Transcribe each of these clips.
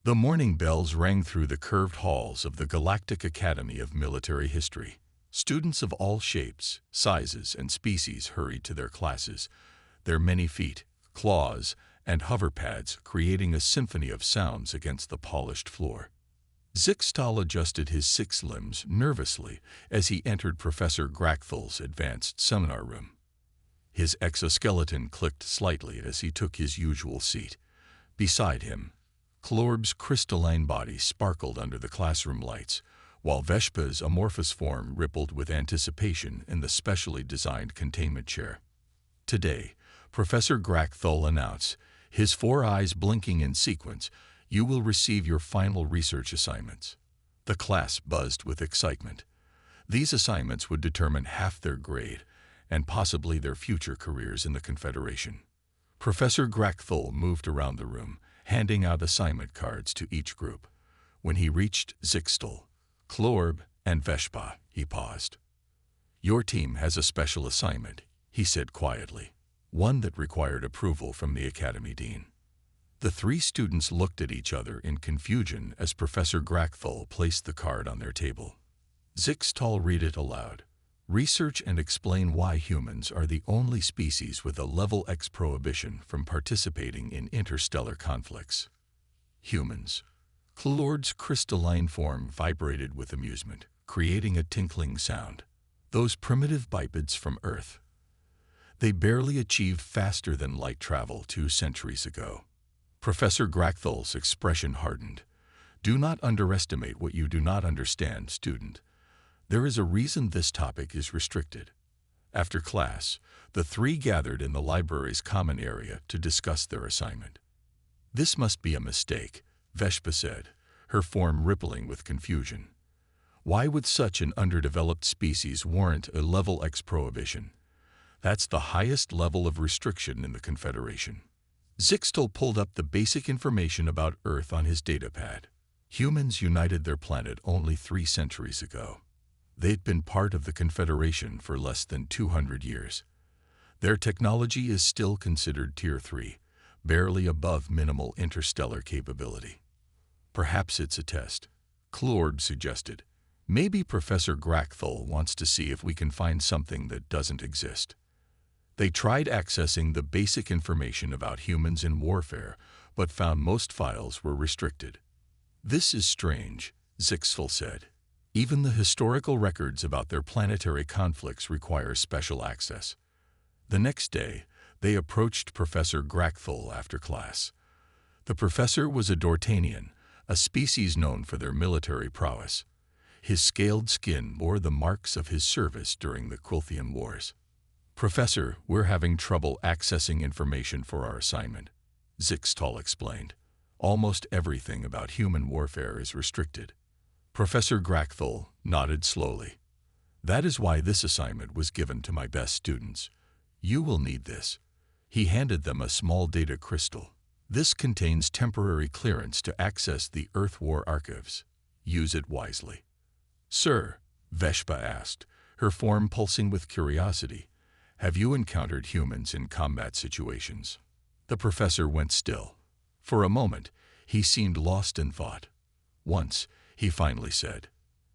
The morning bells rang through the curved halls of the Galactic Academy of Military History. Students of all shapes, sizes, and species hurried to their classes, their many feet, claws, and hover pads creating a symphony of sounds against the polished floor. Zixtal adjusted his 6 limbs nervously as he entered Professor Grachthel's advanced seminar room. His exoskeleton clicked slightly as he took his usual seat. Beside him, Klorb's crystalline body sparkled under the classroom lights, while Veshpa's amorphous form rippled with anticipation in the specially designed containment chair. Today, Professor Grachthl announced, his 4 eyes blinking in sequence, "You will receive your final research assignments." The class buzzed with excitement. These assignments would determine half their grade and possibly their future careers in the Confederation. Professor Grachthl moved around the room, handing out assignment cards to each group. When he reached Zixtal, Klorb, and Veshpa, he paused. "Your team has a special assignment," he said quietly, one that required approval from the Academy Dean. The 3 students looked at each other in confusion as Professor Grachthl placed the card on their table. Zixtal read it aloud. "Research and explain why humans are the only species with a Level X prohibition from participating in interstellar conflicts." Humans. Klorb's crystalline form vibrated with amusement, creating a tinkling sound. Those primitive bipeds from Earth. They barely achieved faster than light travel 2 centuries ago. Professor Grachthel's expression hardened. "Do not underestimate what you do not understand, student. There is a reason this topic is restricted." After class, the 3 gathered in the library's common area to discuss their assignment. "This must be a mistake," Veshpa said, her form rippling with confusion. "Why would such an underdeveloped species warrant a Level X prohibition? That's the highest level of restriction in the Confederation." Zixtal pulled up the basic information about Earth on his datapad. Humans united their planet only 3 centuries ago. They'd been part of the Confederation for less than 200 years. Their technology is still considered Tier 3, barely above minimal interstellar capability. "Perhaps it's a test," Klorb suggested. "Maybe Professor Grachthl wants to see if we can find something that doesn't exist." They tried accessing the basic information about humans in warfare, but found most files were restricted. "This is strange," Zixtal said. "Even the historical records about their planetary conflicts require special access." The next day, they approached Professor Grachthl after class. The professor was a Dortanian, a species known for their military prowess. His scaled skin bore the marks of his service during the Quilthian Wars. "Professor, we're having trouble accessing information for our assignment," Zixtal explained. "Almost everything about human warfare is restricted." Professor Grachthl nodded slowly. "That is why this assignment was given to my best students. You will need this." He handed them a small data crystal. "This contains temporary clearance to access the Earth War archives. Use it wisely." "Sir," Veshpa asked, her form pulsing with curiosity, "have you encountered humans in combat situations?" The professor went still. For a moment, he seemed lost in thought. "Once," he finally said,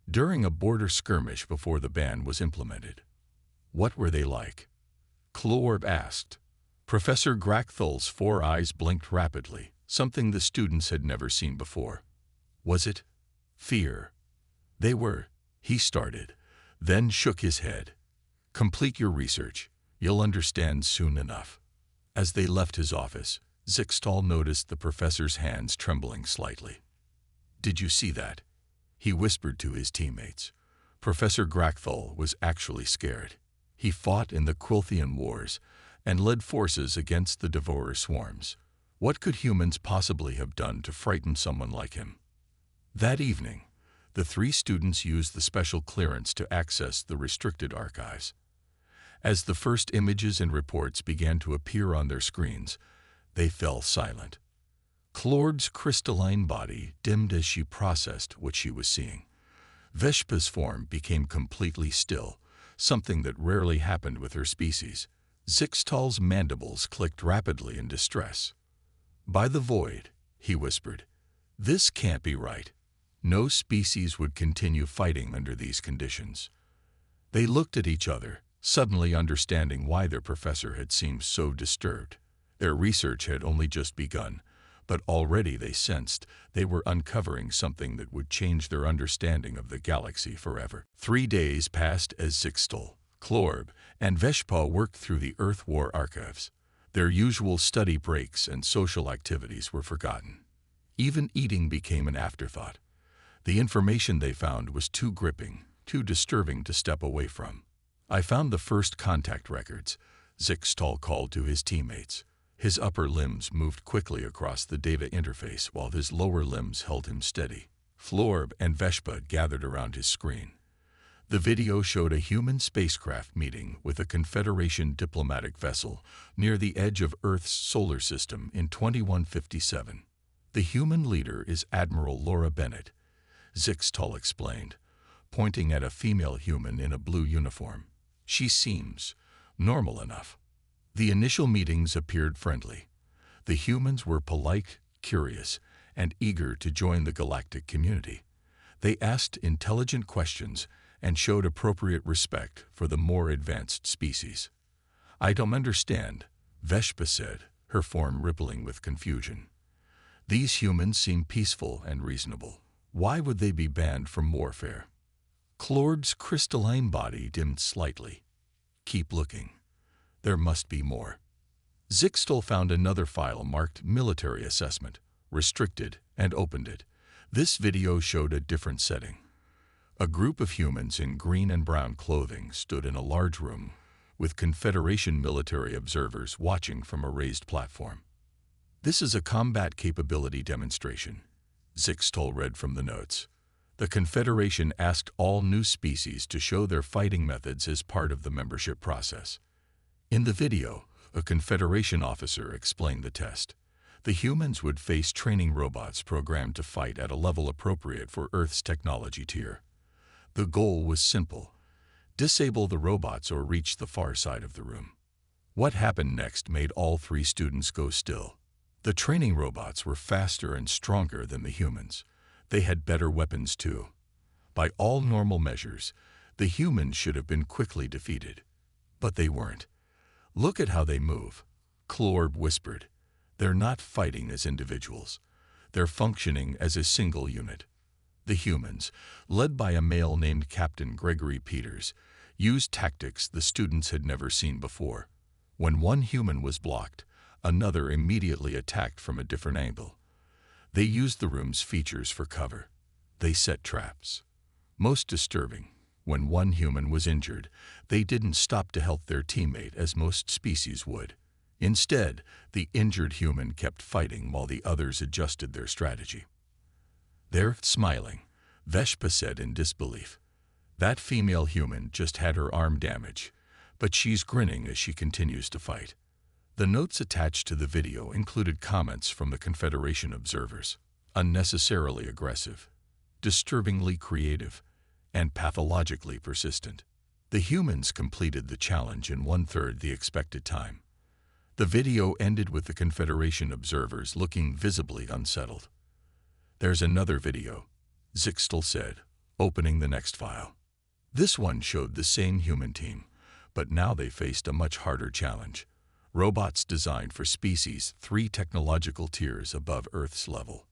"during a border skirmish before the ban was implemented." "What were they like?" Klorb asked. Professor Gracchthl's 4 eyes blinked rapidly, something the students had never seen before. "Was it fear?" "They were," he started, then shook his head. "Complete your research. You'll understand soon enough." As they left his office, Zixtal noticed the professor's hands trembling slightly. "Did you see that?" he whispered to his teammates. Professor Grachthl was actually scared. He fought in the Quilthian Wars and led forces against the Devourer swarms. What could humans possibly have done to frighten someone like him? That evening, the 3 students used the special clearance to access the restricted archives. As the first images and reports began to appear on their screens, they fell silent. Klorb's crystalline body dimmed as she processed what she was seeing. Veshpa's form became completely still, something that rarely happened with her species. Zixtal's mandibles clicked rapidly in distress. "By the void," he whispered. This can't be right. No species would continue fighting under these conditions. They looked at each other, suddenly understanding why their professor had seemed so disturbed. Their research had only just begun, but already they sensed they were uncovering something that would change their understanding of the galaxy forever. 3 days passed as Zixtal, Clorb, and Veshpa worked through the Earth War archives. Their usual study breaks and social activities were forgotten. Even eating became an afterthought. The information they found was too gripping, too disturbing to step away from. "I found the first contact records," Zixtal called to his teammates. His upper limbs moved quickly across the data interface while his lower limbs held him steady. Florb and Veshpa gathered around his screen. The video showed a human spacecraft meeting with a Confederation diplomatic vessel near the edge of Earth's solar system in 2157. "The human leader is Admiral Laura Bennett," Zixtal explained, pointing at a female human in a blue uniform. "She seems normal enough." The initial meetings appeared friendly. The humans were polite, curious, and eager to join the galactic community. They asked intelligent questions and showed appropriate respect for the more advanced species. "I don't understand," Veshpa said, her form rippling with confusion. "These humans seem peaceful and reasonable. Why would they be banned from warfare?" Clorb's crystalline body dimmed slightly. "Keep looking. There must be more." Zixtal found another file marked Military Assessment, restricted, and opened it. This video showed a different setting. A group of humans in green and brown clothing stood in a large room, with Confederation military observers watching from a raised platform. "This is a combat capability demonstration," Zixtal read from the notes. The Confederation asked all new species to show their fighting methods as part of the membership process. In the video, a Confederation officer explained the test. The humans would face training robots programmed to fight at a level appropriate for Earth's technology tier. The goal was simple: disable the robots or reach the far side of the room. What happened next made all 3 students go still. The training robots were faster and stronger than the humans. They had better weapons too. By all normal measures, the humans should have been quickly defeated. But they weren't. "Look at how they move," Clorb whispered. "They're not fighting as individuals. They're functioning as a single unit." The humans, led by a male named Captain Gregory Peters, used tactics the students had never seen before. When one human was blocked, another immediately attacked from a different angle. They used the room's features for cover. They set traps. Most disturbing, when one human was injured, they didn't stop to help their teammate as most species would. Instead, the injured human kept fighting while the others adjusted their strategy. "They're smiling," Veshpa said in disbelief. "That female human just had her arm damaged, but she's grinning as she continues to fight." The notes attached to the video included comments from the Confederation observers: unnecessarily aggressive, disturbingly creative, and pathologically persistent. The humans completed the challenge in 1/3 the expected time. The video ended with the Confederation observers looking visibly unsettled. "There's another video," Zixtal said, opening the next file. This one showed the same human team, but now they faced a much harder challenge: robots designed for species 3 technological tiers above Earth's level.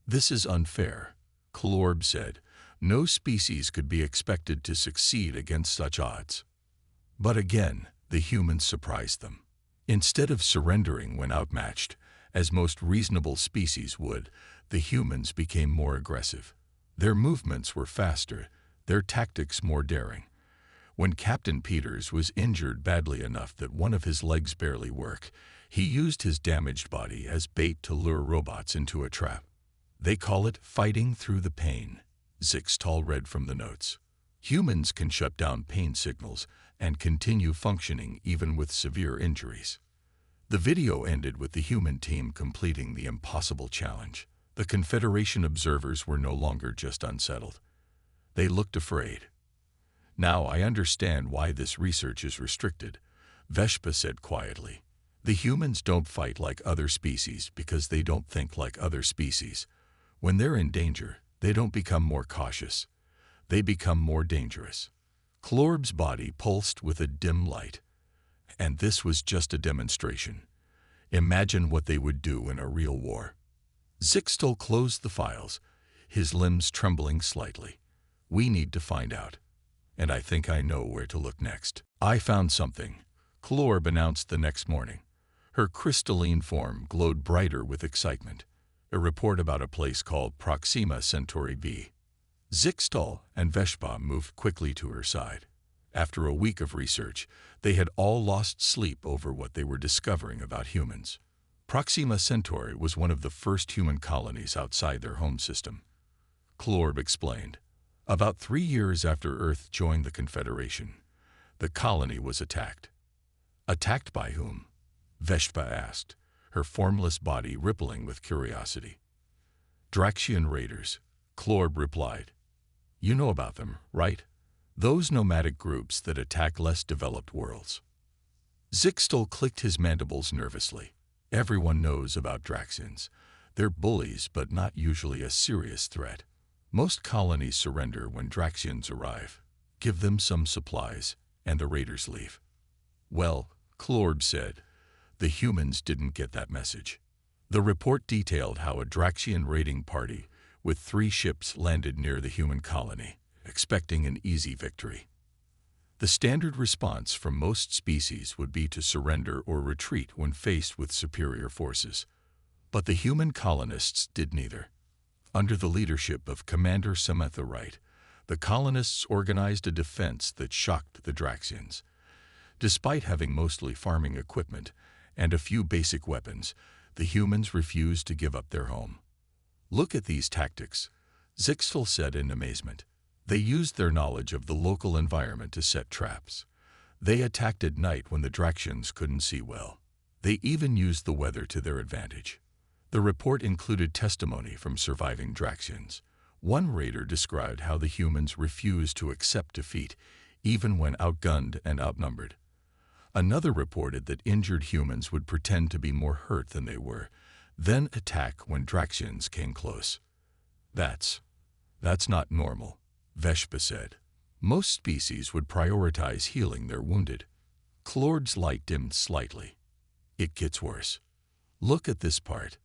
"This is unfair," Clorb said. "No species could be expected to succeed against such odds." But again, the humans surprised them. Instead of surrendering when outmatched, as most reasonable species would, the humans became more aggressive. Their movements were faster, their tactics more daring. When Captain Peters was injured badly enough that one of his legs barely worked, he used his damaged body as bait to lure robots into a trap. "They call it fighting through the pain," Zixtal read from the notes. "Humans can shut down pain signals and continue functioning even with severe injuries." The video ended with the human team completing the impossible challenge. The Confederation observers were no longer just unsettled. They looked afraid. "Now I understand why this research is restricted," Veshpa said quietly. "The humans don't fight like other species because they don't think like other species. When they're in danger, they don't become more cautious. They become more dangerous. Klorb's body pulsed with a dim light. And this was just a demonstration. Imagine what they would do in a real war. Zixtal closed the files, his limbs trembling slightly. We need to find out. And I think I know where to look next. I found something, Klorb announced the next morning. Her crystalline form glowed brighter with excitement. A report about a place called Proxima Centauri b. Zixtal and Veshpa moved quickly to her side. After a week of research, they had all lost sleep over what they were discovering about humans. Proxima Centauri was one of the first human colonies outside their home system. Klorb explained. About 3 years after Earth joined the Confederation, the colony was attacked. Attacked by whom? Veshpa asked, her formless body rippling with curiosity. Draxian raiders, Klorb replied. You know about them, right? Those nomadic groups that attack less developed worlds. Zixtal clicked his mandibles nervously. Everyone knows about Draxians. They're bullies, but not usually a serious threat. Most colonies surrender when Draxians arrive. Give them some supplies, and the raiders leave. Well, Klorb said, the humans didn't get that message. The report detailed how a Draxian raiding party with 3 ships landed near the human colony, expecting an easy victory. The standard response from most species would be to surrender or retreat when faced with superior forces. But the human colonists did neither. Under the leadership of Commander Samantha Wright, the colonists organized a defense that shocked the Draxians. Despite having mostly farming equipment and a few basic weapons, the humans refused to give up their home. Look at these tactics, Zixtal said in amazement. They used their knowledge of the local environment to set traps. They attacked at night when the Draxians couldn't see well. They even used the weather to their advantage. The report included testimony from surviving Draxians. One raider described how the humans refused to accept defeat, even when outgunned and outnumbered. Another reported that injured humans would pretend to be more hurt than they were, then attack when Draxians came close. That's not normal, Veshpa said. Most species would prioritize healing their wounded. Klorb's light dimmed slightly. It gets worse. Look at this part.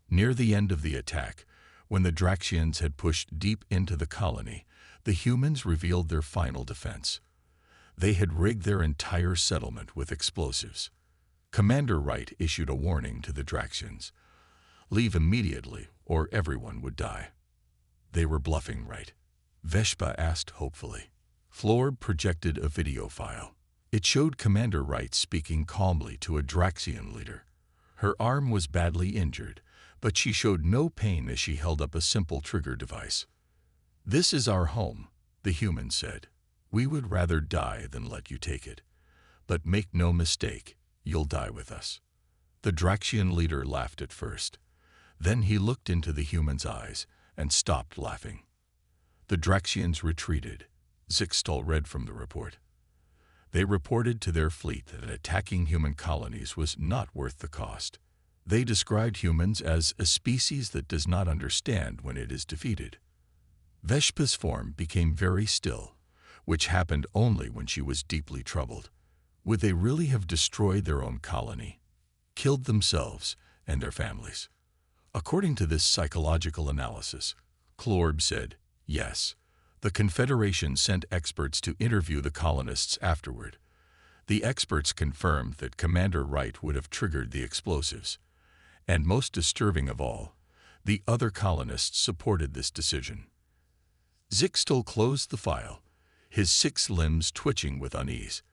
Near the end of the attack, when the Draxians had pushed deep into the colony, the humans revealed their final defense. They had rigged their entire settlement with explosives. Commander Wright issued a warning to the Draxians. Leave immediately, or everyone would die. They were bluffing, right? Veshpa asked hopefully. Klorb projected a video file. It showed Commander Wright speaking calmly to a Draxian leader. Her arm was badly injured, but she showed no pain as she held up a simple trigger device. This is our home, the human said. We would rather die than let you take it. But make no mistake, you'll die with us. The Draxian leader laughed at first. Then he looked into the human's eyes and stopped laughing. The Draxians retreated, Zixtal read from the report. They reported to their fleet that attacking human colonies was not worth the cost. They described humans as a species that does not understand when it is defeated. Veshpa's form became very still, which happened only when she was deeply troubled. Would they really have destroyed their own colony, killed themselves and their families? According to this psychological analysis, Klorb said, yes. The Confederation sent experts to interview the colonists afterward. The experts confirmed that Commander Wright would have triggered the explosives. And most disturbing of all, the other colonists supported this decision. Zixtal closed the file, his 6 limbs twitching with unease.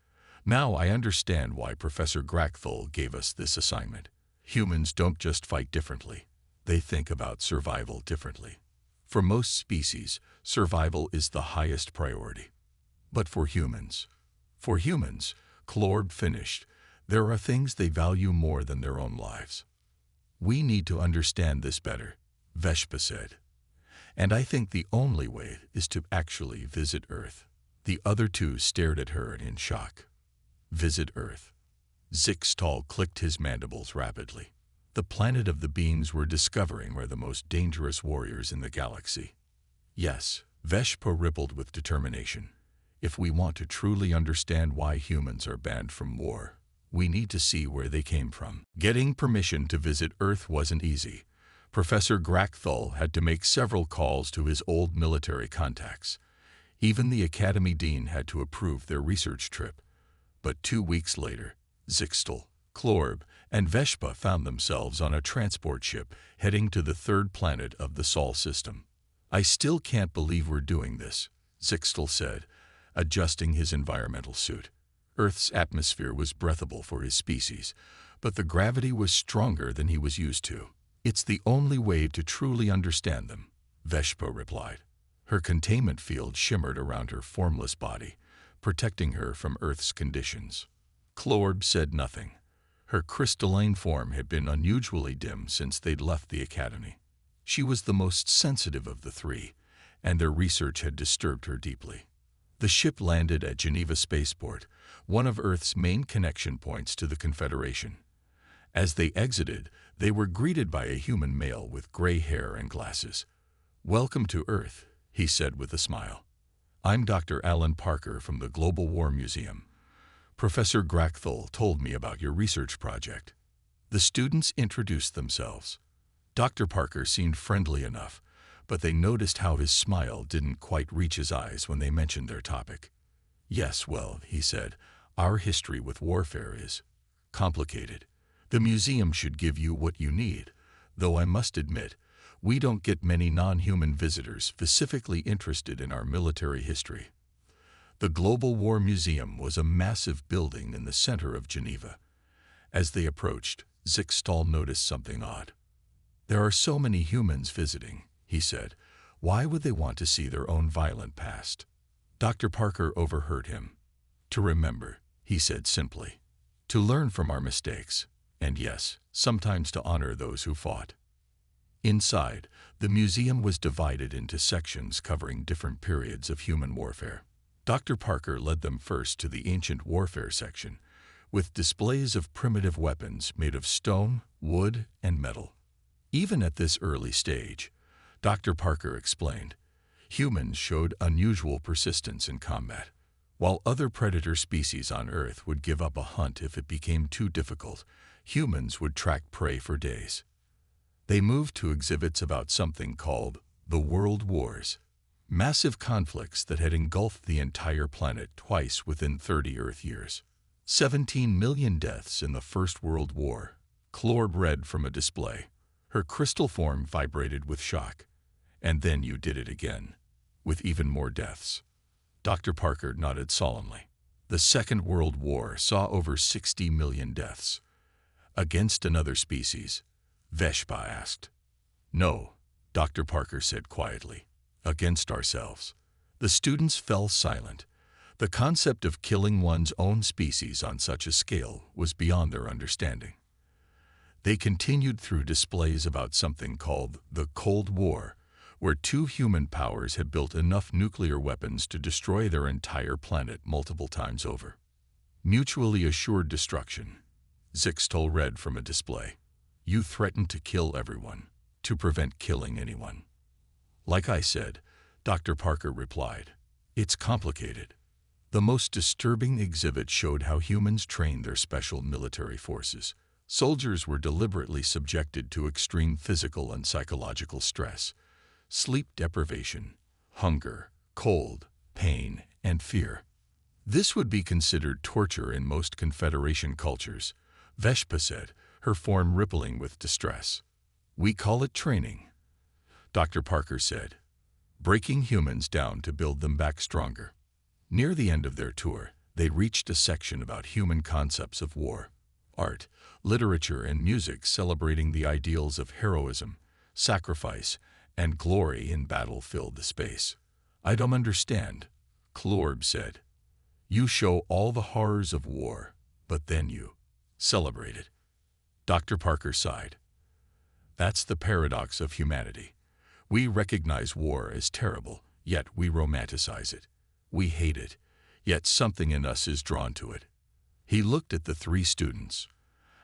Now I understand why Professor Grackthal gave us this assignment. Humans don't just fight differently. They think about survival differently. For most species, survival is the highest priority. But for humans, Klorb finished, there are things they value more than their own lives. We need to understand this better, Veshpa said. And I think the only way is to actually visit Earth. The other 2 stared at her in shock. Visit Earth. Zixtal clicked his mandibles rapidly. The planet of the beings we're discovering are the most dangerous warriors in the galaxy. Yes, Veshpa rippled with determination. If we want to truly understand why humans are banned from war, we need to see where they came from. Getting permission to visit Earth wasn't easy. Professor Grakthul had to make several calls to his old military contacts. Even the Academy Dean had to approve their research trip. But 2 weeks later, Zixtal, Klorb, and Veshpa found themselves on a transport ship heading to the third planet of the Sol system. "I still can't believe we're doing this," Zixtal said, adjusting his environmental suit. Earth's atmosphere was breathable for his species, but the gravity was stronger than he was used to. "It's the only way to truly understand them," Veshpa replied. Her containment field shimmered around her formless body, protecting her from Earth's conditions. Klorb said nothing. Her crystalline form had been unusually dim since they'd left the Academy. She was the most sensitive of the three, and their research had disturbed her deeply. The ship landed at Geneva Spaceport, one of Earth's main connection points to the Confederation. As they exited, they were greeted by a human male with gray hair and glasses. "Welcome to Earth," he said with a smile. "I'm Dr. Alan Parker from the Global War Museum. Professor Grakthul told me about your research project." The students introduced themselves. Dr. Parker seemed friendly enough, but they noticed how his smile didn't quite reach his eyes when they mentioned their topic. "Yes, well," he said, "our history with warfare is complicated. The museum should give you what you need, though I must admit, we don't get many non-human visitors specifically interested in our military history." The Global War Museum was a massive building in the center of Geneva. As they approached, Zixtal noticed something odd. "There are so many humans visiting," he said. "Why would they want to see their own violent past?" Dr. Parker overheard him. "To remember," he said simply. "To learn from our mistakes, and yes, sometimes to honor those who fought." Inside, the museum was divided into sections covering different periods of human warfare. Dr. Parker led them first to the ancient warfare section, with displays of primitive weapons made of stone, wood, and metal. Even at this early stage, Dr. Parker explained, humans showed unusual persistence in combat. While other predator species on Earth would give up a hunt if it became too difficult, humans would track prey for days. They moved to exhibits about something called the World Wars, massive conflicts that had engulfed the entire planet twice within 30 Earth years. 17 million deaths in the First World War, Klorb read from a display. Her crystal form vibrated with shock. "And then you did it again, with even more deaths." Dr. Parker nodded solemnly. "The Second World War saw over 60 million deaths." "Against another species?" Veshpa asked. "No," Dr. Parker said quietly. "Against ourselves." The students fell silent. The concept of killing one's own species on such a scale was beyond their understanding. They continued through displays about something called the Cold War, where two human powers had built enough nuclear weapons to destroy their entire planet multiple times over. "Mutually assured destruction," Zixtal read from a display. "You threatened to kill everyone, to prevent killing anyone." "Like I said," Dr. Parker replied, "it's complicated." The most disturbing exhibit showed how humans trained their special military forces. Soldiers were deliberately subjected to extreme physical and psychological stress, sleep deprivation, hunger, cold, pain, and fear. This would be considered torture in most Confederation cultures, Veshpa said, her form rippling with distress. "We call it training," Dr. Parker said, "breaking humans down to build them back stronger." Near the end of their tour, they reached a section about human concepts of war. Art, literature, and music celebrating the ideals of heroism, sacrifice, and glory in battle filled the space. "I don't understand," Klorb said. "You show all the horrors of war, but then you celebrate it." Dr. Parker sighed. "That's the paradox of humanity. We recognize war as terrible, yet we romanticize it. We hate it, yet something in us is drawn to it." He looked at the three students.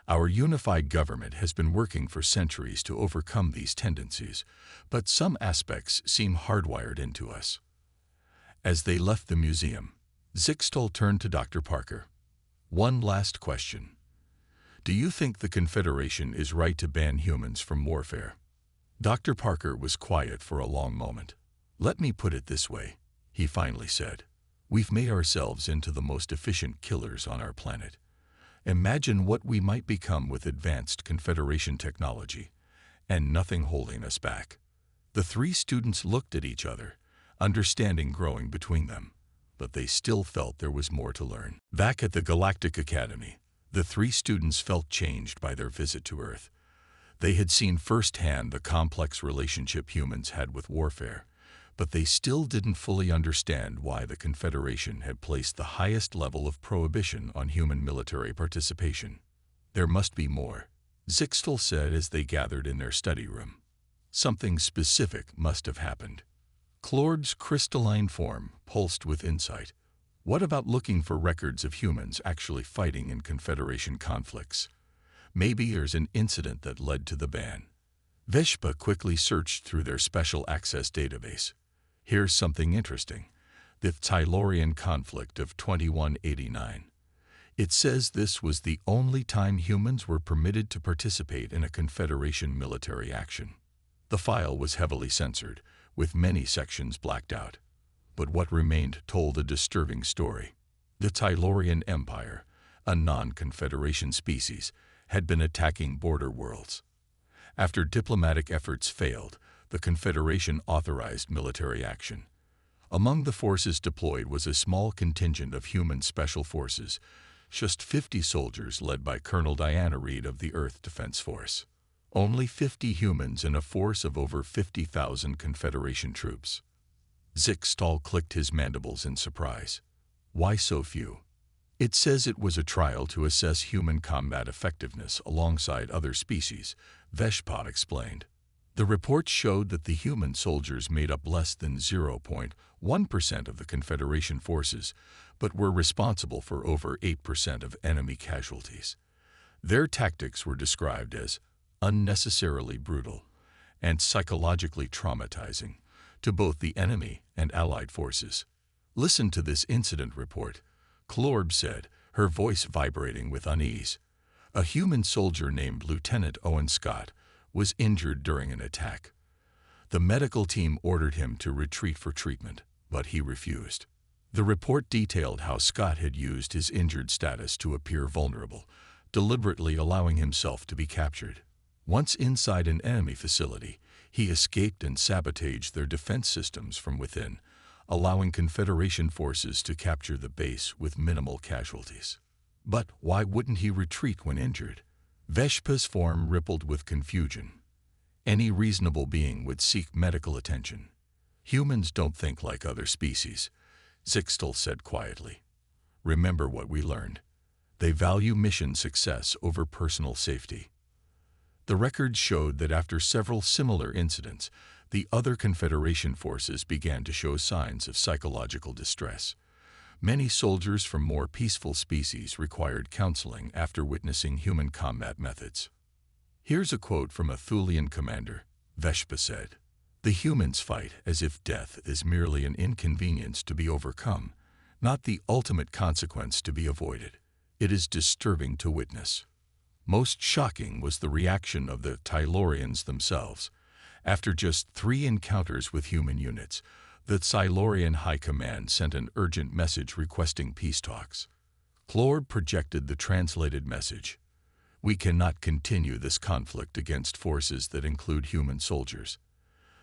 Our unified government has been working for centuries to overcome these tendencies, but some aspects seem hardwired into us. As they left the museum, Zixtal turned to Dr. Parker. One last question. Do you think the Confederation is right to ban humans from warfare? Dr. Parker was quiet for a long moment. Let me put it this way, he finally said. We've made ourselves into the most efficient killers on our planet. Imagine what we might become with advanced Confederation technology, and nothing holding us back. The three students looked at each other, understanding growing between them, but they still felt there was more to learn. Back at the Galactic Academy, the three students felt changed by their visit to Earth. They had seen firsthand the complex relationship humans had with warfare, but they still didn't fully understand why the Confederation had placed the highest level of prohibition on human military participation. There must be more, Zixtal said as they gathered in their study room. Something specific must have happened. Clord's crystalline form pulsed with insight. What about looking for records of humans actually fighting in Confederation conflicts? Maybe there's an incident that led to the ban. Veshpa quickly searched through their special access database. Here's something interesting. The Tylorian conflict of 2189. It says this was the only time humans were permitted to participate in a Confederation military action. The file was heavily censored, with many sections blacked out. But what remained told a disturbing story. The Tylorian Empire, a non-Confederation species, had been attacking border worlds. After diplomatic efforts failed, the Confederation authorized military action. Among the forces deployed was a small contingent of human special forces, just 50 soldiers led by Colonel Diana Reed of the Earth Defense Force. Only 50 humans in a force of over 50,000 Confederation troops. Zixtal clicked his mandibles in surprise. Why so few? It says it was a trial to assess human combat effectiveness alongside other species, Veshpa explained. The report showed that the human soldiers made up less than 0.1% of the Confederation forces, but were responsible for over 8% of enemy casualties. Their tactics were described as unnecessarily brutal and psychologically traumatizing to both the enemy and allied forces. Listen to this incident report, Clorb said, her voice vibrating with unease. A human soldier named Lieutenant Owen Scott was injured during an attack. The medical team ordered him to retreat for treatment, but he refused. The report detailed how Scott had used his injured status to appear vulnerable, deliberately allowing himself to be captured. Once inside an enemy facility, he escaped and sabotaged their defense systems from within, allowing Confederation forces to capture the base with minimal casualties. But why wouldn't he retreat when injured? Veshpa's form rippled with confusion. Any reasonable being would seek medical attention. Humans don't think like other species, Zixtal said quietly. Remember what we learned. They value mission success over personal safety. The records showed that after several similar incidents, the other Confederation forces began to show signs of psychological distress. Many soldiers from more peaceful species required counseling after witnessing human combat methods. Here's a quote from a Thulian commander, Veshpa said. The humans fight as if death is merely an inconvenience to be overcome, not the ultimate consequence to be avoided. It is disturbing to witness. Most shocking was the reaction of the Tylorians themselves. After just 3 encounters with human units, the Tylorian High Command sent an urgent message requesting peace talks. Clord projected the translated message. We cannot continue this conflict against forces that include human soldiers.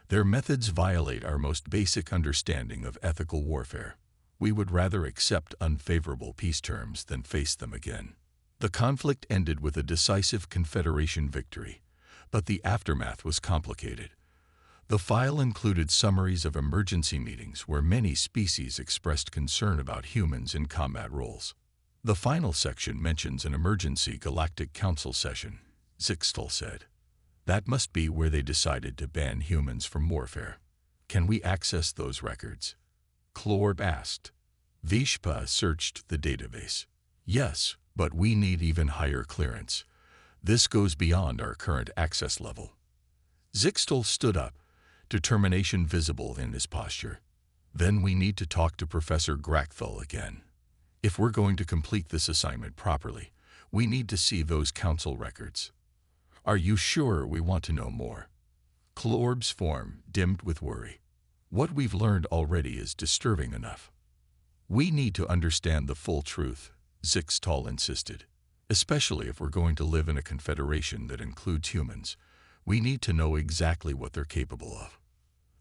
Their methods violate our most basic understanding of ethical warfare. We would rather accept unfavorable peace terms than face them again. The conflict ended with a decisive Confederation victory, but the aftermath was complicated. The file included summaries of emergency meetings where many species expressed concern about humans in combat roles. The final section mentions an emergency Galactic Council session, Zixtal said. That must be where they decided to ban humans from warfare. Can we access those records? Clorb asked. Veshpa searched the database. Yes, but we need even higher clearance. This goes beyond our current access level. Zixtel stood up, determination visible in his posture. Then we need to talk to Professor Grackthal again. If we're going to complete this assignment properly, we need to see those council records. Are you sure we want to know more? Klorb's form dimmed with worry. What we've learned already is disturbing enough. We need to understand the full truth, Zixtal insisted. Especially if we're going to live in a confederation that includes humans, we need to know exactly what they're capable of.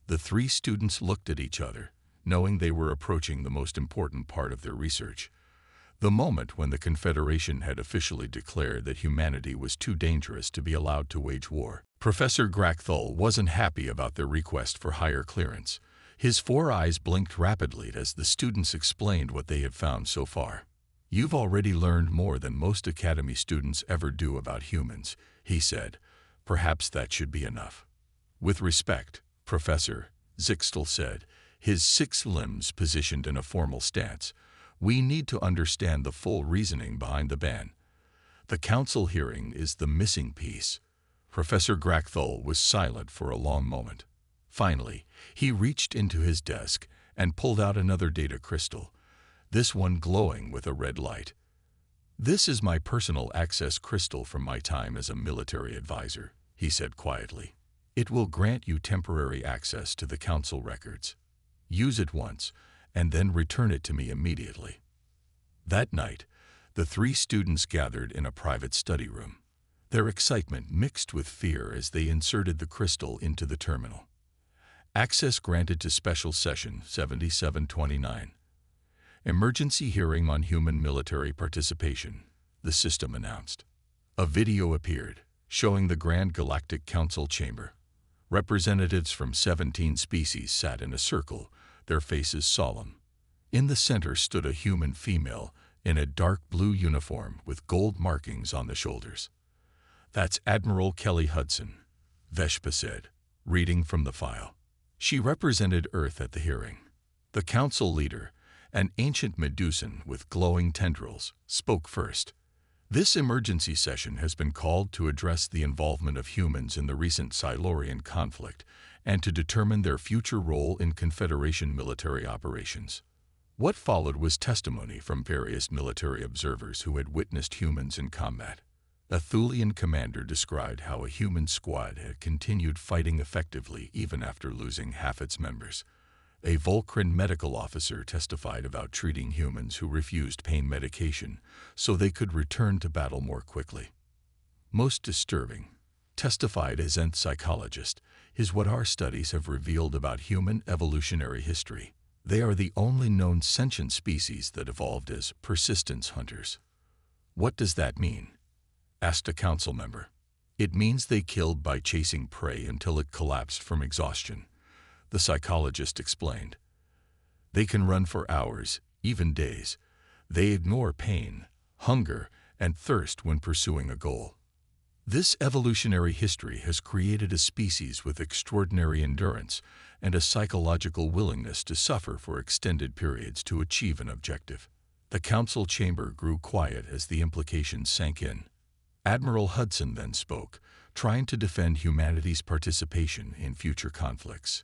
The three students looked at each other, knowing they were approaching the most important part of their research. The moment when the Confederation had officially declared that humanity was too dangerous to be allowed to wage war. Professor Grackthal wasn't happy about their request for higher clearance. His 4 eyes blinked rapidly as the students explained what they had found so far. You've already learned more than most Academy students ever do about humans, he said. Perhaps that should be enough. With respect, Professor, Zixtel said, his 6 limbs positioned in a formal stance. We need to understand the full reasoning behind the ban. The council hearing is the missing piece. Professor Grackthal was silent for a long moment. Finally, he reached into his desk and pulled out another data crystal, this one glowing with a red light. This is my personal access crystal from my time as a military advisor, he said quietly. It will grant you temporary access to the council records. Use it once, and then return it to me immediately. That night, the 3 students gathered in a private study room. Their excitement mixed with fear as they inserted the crystal into the terminal. Access granted to Special Session 7729. Emergency hearing on human military participation, the system announced. A video appeared, showing the Grand Galactic Council chamber. Representatives from 17 species sat in a circle, their faces solemn. In the center stood a human female in a dark blue uniform with gold markings on the shoulders. That's Admiral Kelly Hudson, Veshpa said, reading from the file. She represented Earth at the hearing. The council leader, an ancient Medusan with glowing tendrils, spoke first. This emergency session has been called to address the involvement of humans in the recent Silurian conflict and to determine their future role in Confederation military operations. What followed was testimony from various military observers who had witnessed humans in combat. A Thulian commander described how a human squad had continued fighting effectively even after losing half its members. A Volcran medical officer testified about treating humans who refused pain medication so they could return to battle more quickly. Most disturbing, testified as an psychologist, is what our studies have revealed about human evolutionary history. They are the only known sentient species that evolved as persistence hunters. What does that mean? Asked a council member. It means they killed by chasing prey until it collapsed from exhaustion, the psychologist explained. They can run for hours, even days. They ignore pain, hunger, and thirst when pursuing a goal. This evolutionary history has created a species with extraordinary endurance and a psychological willingness to suffer for extended periods to achieve an objective. The council chamber grew quiet as the implications sank in. Admiral Hudson then spoke, trying to defend humanity's participation in future conflicts.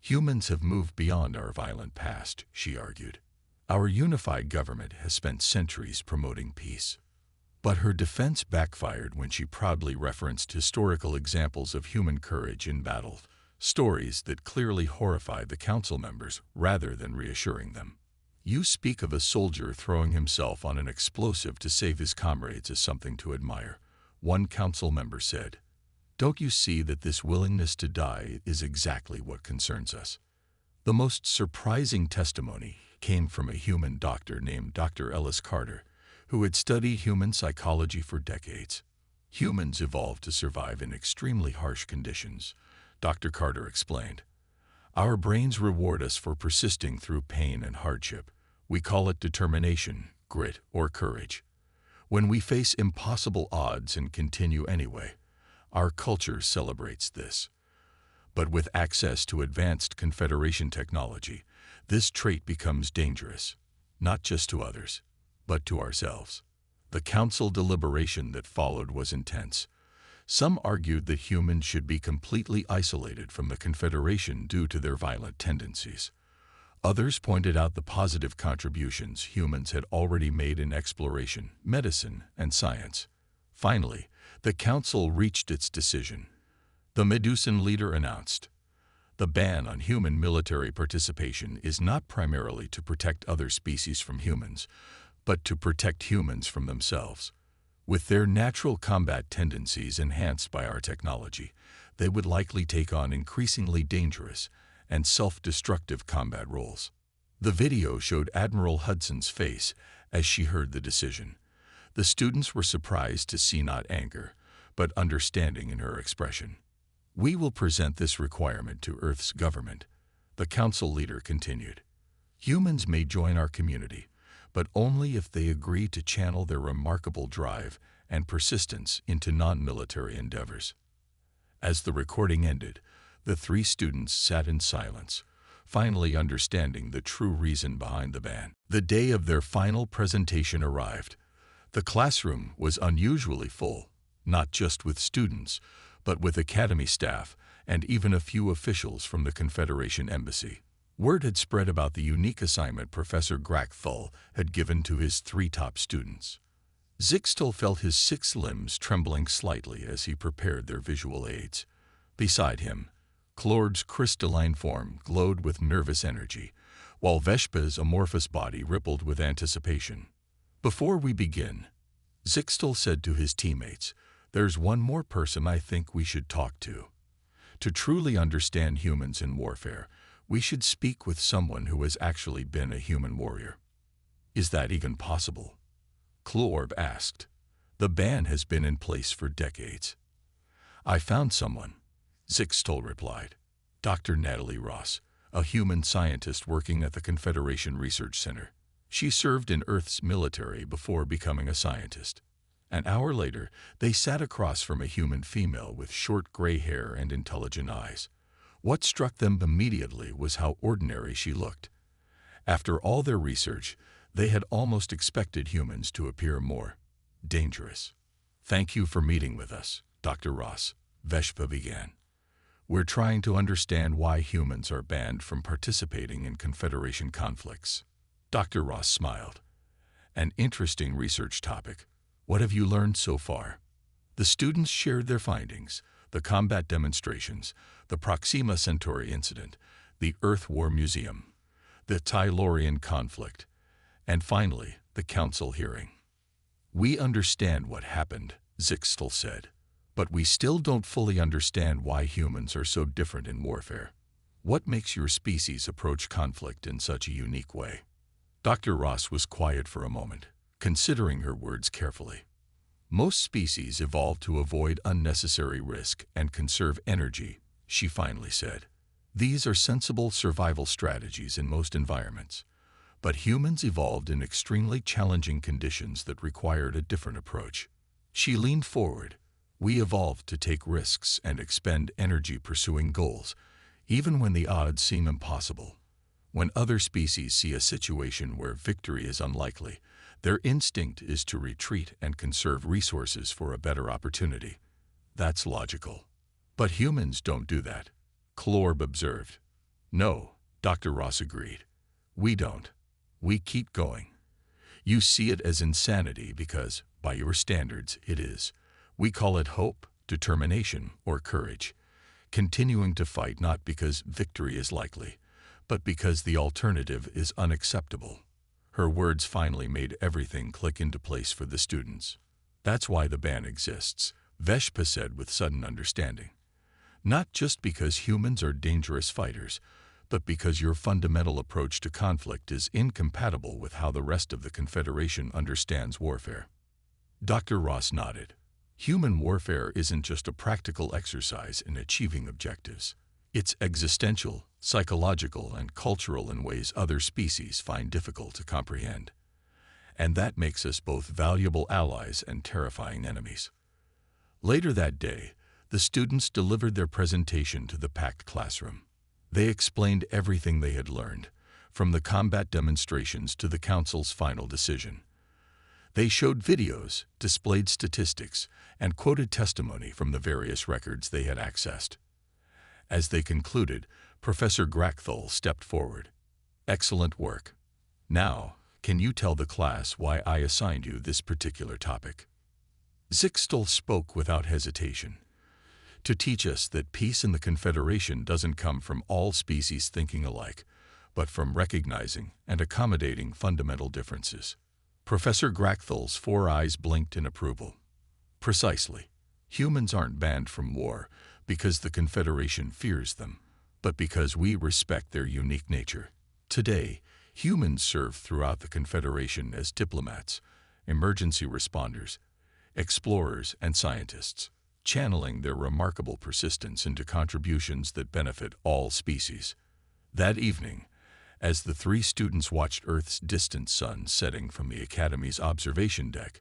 Humans have moved beyond our violent past, she argued. Our unified government has spent centuries promoting peace. But her defense backfired when she proudly referenced historical examples of human courage in battle, stories that clearly horrified the council members rather than reassuring them. You speak of a soldier throwing himself on an explosive to save his comrades as something to admire, one council member said. Don't you see that this willingness to die is exactly what concerns us? The most surprising testimony came from a human doctor named Dr. Ellis Carter, who had studied human psychology for decades. Humans evolved to survive in extremely harsh conditions, Dr. Carter explained. Our brains reward us for persisting through pain and hardship. We call it determination, grit, or courage. When we face impossible odds and continue anyway, our culture celebrates this. But with access to advanced Confederation technology, this trait becomes dangerous, not just to others, but to ourselves. The council deliberation that followed was intense. Some argued that humans should be completely isolated from the Confederation due to their violent tendencies. Others pointed out the positive contributions humans had already made in exploration, medicine, and science. Finally, the council reached its decision. The Medusan leader announced, "The ban on human military participation is not primarily to protect other species from humans, but to protect humans from themselves. With their natural combat tendencies enhanced by our technology, they would likely take on increasingly dangerous and self-destructive combat roles." The video showed Admiral Hudson's face as she heard the decision. The students were surprised to see not anger, but understanding in her expression. "We will present this requirement to Earth's government," the council leader continued. "Humans may join our community, but only if they agree to channel their remarkable drive and persistence into non-military endeavors." As the recording ended, the three students sat in silence, finally understanding the true reason behind the ban. The day of their final presentation arrived. The classroom was unusually full, not just with students, but with academy staff and even a few officials from the Confederation Embassy. Word had spread about the unique assignment Professor Grackthal had given to his three top students. Zixtel felt his 6 limbs trembling slightly as he prepared their visual aids. Beside him, Klord's crystalline form glowed with nervous energy, while Veshpa's amorphous body rippled with anticipation. "Before we begin," Zixtel said to his teammates, "there's one more person I think we should talk to. To truly understand humans in warfare, we should speak with someone who has actually been a human warrior." "Is that even possible?" Klorb asked. "The ban has been in place for decades." "I found someone," Zixtel replied. "Dr. Natalie Ross, a human scientist working at the Confederation Research Center. She served in Earth's military before becoming a scientist." An hour later, they sat across from a human female with short gray hair and intelligent eyes. What struck them immediately was how ordinary she looked. After all their research, they had almost expected humans to appear more dangerous. "Thank you for meeting with us, Dr. Ross," Veshpa began. "We're trying to understand why humans are banned from participating in Confederation conflicts." Dr. Ross smiled. "An interesting research topic. What have you learned so far?" The students shared their findings: the combat demonstrations, the Proxima Centauri incident, the Earth War Museum, the Tylorian conflict, and finally, the council hearing. "We understand what happened," Zixtel said, "but we still don't fully understand why humans are so different in warfare. What makes your species approach conflict in such a unique way?" Dr. Ross was quiet for a moment, considering her words carefully. "Most species evolve to avoid unnecessary risk and conserve energy," she finally said. "These are sensible survival strategies in most environments. But humans evolved in extremely challenging conditions that required a different approach." She leaned forward. "We evolved to take risks and expend energy pursuing goals, even when the odds seem impossible. When other species see a situation where victory is unlikely, their instinct is to retreat and conserve resources for a better opportunity. That's logical. But humans don't do that," Klorb observed. "No," Dr. Ross agreed. "We don't. We keep going. You see it as insanity because, by your standards, it is. We call it hope, determination, or courage. Continuing to fight not because victory is likely, but because the alternative is unacceptable." Her words finally made everything click into place for the students. "That's why the ban exists," Veshpa said with sudden understanding. "Not just because humans are dangerous fighters, but because your fundamental approach to conflict is incompatible with how the rest of the Confederation understands warfare." Dr. Ross nodded. "Human warfare isn't just a practical exercise in achieving objectives. It's existential, psychological, and cultural in ways other species find difficult to comprehend. And that makes us both valuable allies and terrifying enemies." Later that day, the students delivered their presentation to the packed classroom. They explained everything they had learned, from the combat demonstrations to the council's final decision. They showed videos, displayed statistics, and quoted testimony from the various records they had accessed. As they concluded, Professor Grackthal stepped forward. "Excellent work. Now, can you tell the class why I assigned you this particular topic?" Zixtel spoke without hesitation. "To teach us that peace in the Confederation doesn't come from all species thinking alike, but from recognizing and accommodating fundamental differences." Professor Grackthal's 4 eyes blinked in approval. "Precisely. Humans aren't banned from war because the Confederation fears them, but because we respect their unique nature. Today, humans serve throughout the Confederation as diplomats, emergency responders, explorers, and scientists, channeling their remarkable persistence into contributions that benefit all species." That evening, as the 3 students watched Earth's distant sun setting from the Academy's observation deck,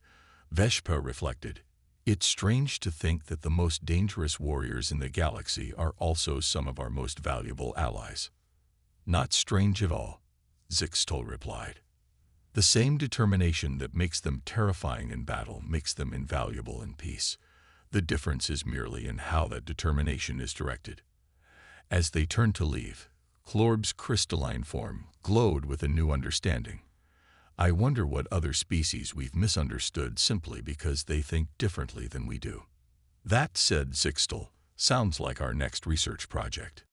Veshpa reflected, "It's strange to think that the most dangerous warriors in the galaxy are also some of our most valuable allies." "Not strange at all," Zixtel replied. "The same determination that makes them terrifying in battle makes them invaluable in peace. The difference is merely in how that determination is directed." As they turned to leave, Klorb's crystalline form glowed with a new understanding. "I wonder what other species we've misunderstood simply because they think differently than we do." "That," said Zixtel, "sounds like our next research project."